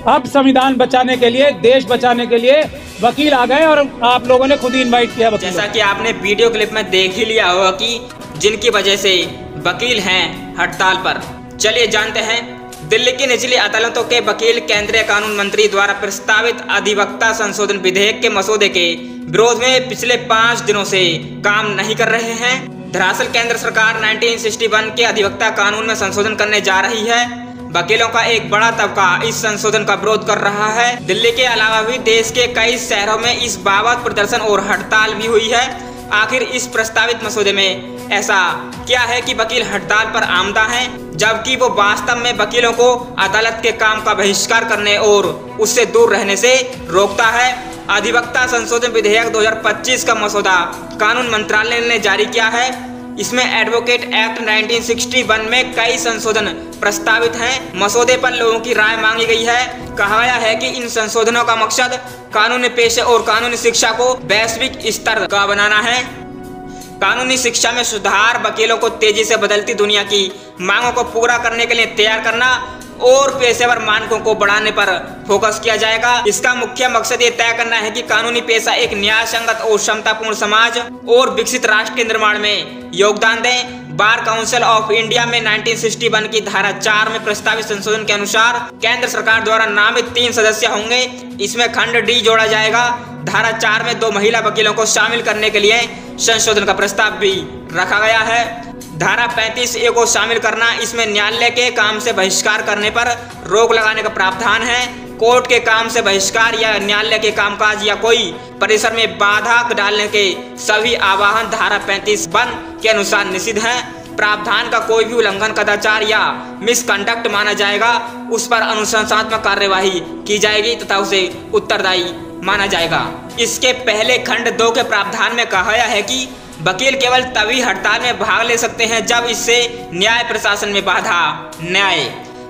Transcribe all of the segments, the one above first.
अब संविधान बचाने के लिए, देश बचाने के लिए वकील आ गए और आप लोगों ने खुद ही इनवाइट किया वकील। जैसा कि आपने वीडियो क्लिप में देख ही लिया होगा कि जिनकी वजह से वकील हैं हड़ताल पर। चलिए जानते हैं। दिल्ली की निचली अदालतों के वकील केंद्रीय कानून मंत्री द्वारा प्रस्तावित अधिवक्ता संशोधन विधेयक के मसौदे के विरोध में पिछले 5 दिनों से काम नहीं कर रहे हैं। दरअसल केंद्र सरकार 1961 के अधिवक्ता कानून में संशोधन करने जा रही है। वकीलों का एक बड़ा तबका इस संशोधन का विरोध कर रहा है। दिल्ली के अलावा भी देश के कई शहरों में इस बाबत प्रदर्शन और हड़ताल भी हुई है। आखिर इस प्रस्तावित मसौदे में ऐसा क्या है कि वकील हड़ताल पर आमदा हैं, जबकि वो वास्तव में वकीलों को अदालत के काम का बहिष्कार करने और उससे दूर रहने से रोकता है। अधिवक्ता संशोधन विधेयक 2025 का मसौदा कानून मंत्रालय ने जारी किया है। इसमें एडवोकेट एक्ट 1961 में कई संशोधन प्रस्तावित हैं। मसौदे पर लोगों की राय मांगी गई है। कहा गया है कि इन संशोधनों का मकसद कानूनी पेशे और कानूनी शिक्षा को वैश्विक स्तर का बनाना है। कानूनी शिक्षा में सुधार, वकीलों को तेजी से बदलती दुनिया की मांगों को पूरा करने के लिए तैयार करना और पेशेवर मानकों को बढ़ाने पर फोकस किया जाएगा। इसका मुख्य मकसद ये तय करना है कि कानूनी पेशा एक न्याय संगत और क्षमतापूर्ण समाज और विकसित राष्ट्र के निर्माण में योगदान दें। बार काउंसिल ऑफ इंडिया में 1961 की धारा 4 में प्रस्तावित संशोधन के अनुसार केंद्र सरकार द्वारा नामित 3 सदस्य होंगे। इसमें खंड डी जोड़ा जाएगा। धारा 4 में 2 महिला वकीलों को शामिल करने के लिए संशोधन का प्रस्ताव भी रखा गया है। धारा 35A को शामिल करना, इसमें न्यायालय के काम से बहिष्कार करने पर रोक लगाने का प्रावधान है। कोर्ट के काम से बहिष्कार या न्यायालय के कामकाज या कोई परिसर में बाधा डालने के सभी आवाहन धारा 35(1) के अनुसार निषिद्ध हैं। प्रावधान का कोई भी उल्लंघन कदाचार या मिसकंडक्ट माना जाएगा, उस पर अनुशासनात्मक कार्यवाही की जाएगी तथा उसे उत्तरदायी माना जाएगा। इसके पहले खंड 2 के प्रावधान में कहा गया है कि वकील केवल तभी हड़ताल में भाग ले सकते हैं जब इससे न्याय प्रशासन में बाधा न आए,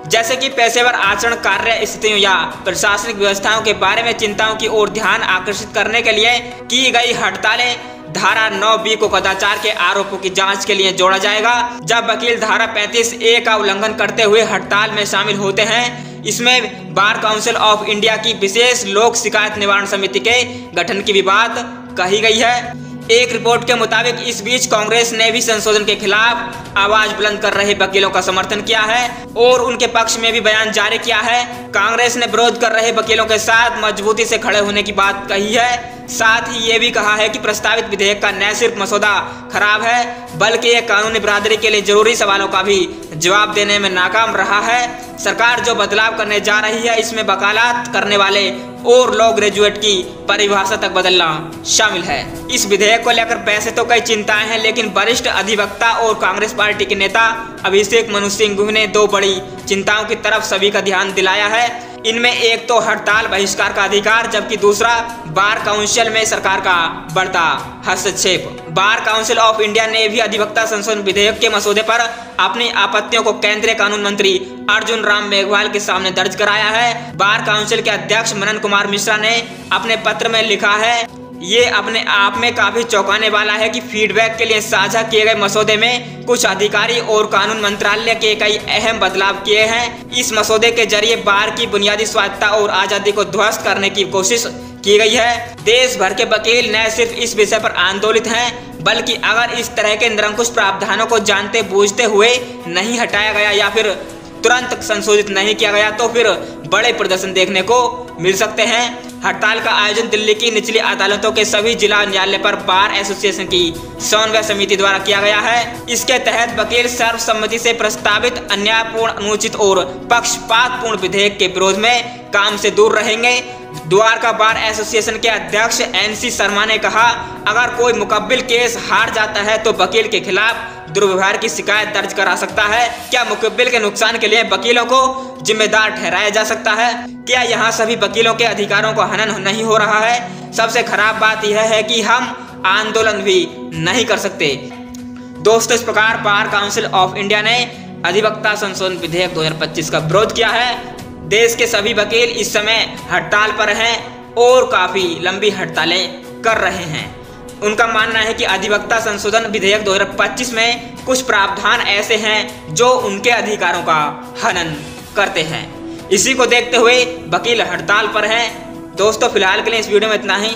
जैसे कि पेशेवर आचरण, कार्य स्थितियों या प्रशासनिक व्यवस्थाओं के बारे में चिंताओं की ओर ध्यान आकर्षित करने के लिए की गई हड़तालें। धारा 9B को कदाचार के आरोपों की जांच के लिए जोड़ा जाएगा, जब वकील धारा 35A का उल्लंघन करते हुए हड़ताल में शामिल होते हैं। इसमें बार काउंसिल ऑफ इंडिया की विशेष लोक शिकायत निवारण समिति के गठन की भी बात कही गई है। एक रिपोर्ट के मुताबिक इस बीच कांग्रेस ने भी संशोधन के खिलाफ आवाज बुलंद कर रहे वकीलों का समर्थन किया है और उनके पक्ष में भी बयान जारी किया है। कांग्रेस ने विरोध कर रहे वकीलों के साथ मजबूती से खड़े होने की बात कही है। साथ ही ये भी कहा है कि प्रस्तावित विधेयक का न सिर्फ मसौदा खराब है, बल्कि यह कानूनी बिरादरी के लिए जरूरी सवालों का भी जवाब देने में नाकाम रहा है। सरकार जो बदलाव करने जा रही है, इसमें वकालत करने वाले और लॉ ग्रेजुएट की परिभाषा तक बदलना शामिल है। इस विधेयक को लेकर वैसे तो कई चिंताएं हैं, लेकिन वरिष्ठ अधिवक्ता और कांग्रेस पार्टी के नेता अभिषेक मनु सिंघवी ने 2 बड़ी चिंताओं की तरफ सभी का ध्यान दिलाया है। इनमें एक तो हड़ताल बहिष्कार का अधिकार, जबकि दूसरा बार काउंसिल में सरकार का बढ़ता हस्तक्षेप। बार काउंसिल ऑफ इंडिया ने भी अधिवक्ता संशोधन विधेयक के मसौदे पर अपनी आपत्तियों को केंद्रीय कानून मंत्री अर्जुन राम मेघवाल के सामने दर्ज कराया है। बार काउंसिल के अध्यक्ष मनन कुमार मिश्रा ने अपने पत्र में लिखा है, ये अपने आप में काफी चौंकाने वाला है कि फीडबैक के लिए साझा किए गए मसौदे में कुछ अधिकारी और कानून मंत्रालय के कई अहम बदलाव किए हैं। इस मसौदे के जरिए बार की बुनियादी स्वायत्तता और आजादी को ध्वस्त करने की कोशिश की गई है। देश भर के वकील न सिर्फ इस विषय पर आंदोलित हैं, बल्कि अगर इस तरह के निरंकुश प्रावधानों को जानते बूझते हुए नहीं हटाया गया या फिर तुरंत संशोधित नहीं किया गया तो फिर बड़े प्रदर्शन देखने को मिल सकते हैं। हड़ताल का आयोजन दिल्ली की निचली अदालतों के सभी जिला न्यायालय पर बार एसोसिएशन की समन्वय समिति द्वारा किया गया है। इसके तहत वकील सर्वसम्मति से प्रस्तावित अन्यायपूर्ण, अनुचित और पक्षपातपूर्ण विधेयक के विरोध में काम से दूर रहेंगे। द्वारका बार एसोसिएशन के अध्यक्ष NC शर्मा ने कहा, अगर कोई मुकब्बिल केस हार जाता है तो वकील के खिलाफ दुर्व्यवहार की शिकायत दर्ज करा सकता है। क्या मुकब्बिल के नुकसान के लिए वकीलों को जिम्मेदार ठहराया जा सकता है? क्या यहाँ सभी वकीलों के अधिकारों को हनन नहीं हो रहा है? सबसे खराब बात यह है कि हम आंदोलन भी नहीं कर सकते। दोस्तों, इस प्रकार बार काउंसिल ऑफ इंडिया ने अधिवक्ता संशोधन विधेयक 2025 का विरोध किया है। देश के सभी वकील इस समय हड़ताल पर हैं और काफी लंबी हड़तालें कर रहे हैं। उनका मानना है कि अधिवक्ता संशोधन विधेयक 2025 में कुछ प्रावधान ऐसे हैं जो उनके अधिकारों का हनन करते हैं। इसी को देखते हुए वकील हड़ताल पर है। दोस्तों फिलहाल के लिए इस वीडियो में इतना ही।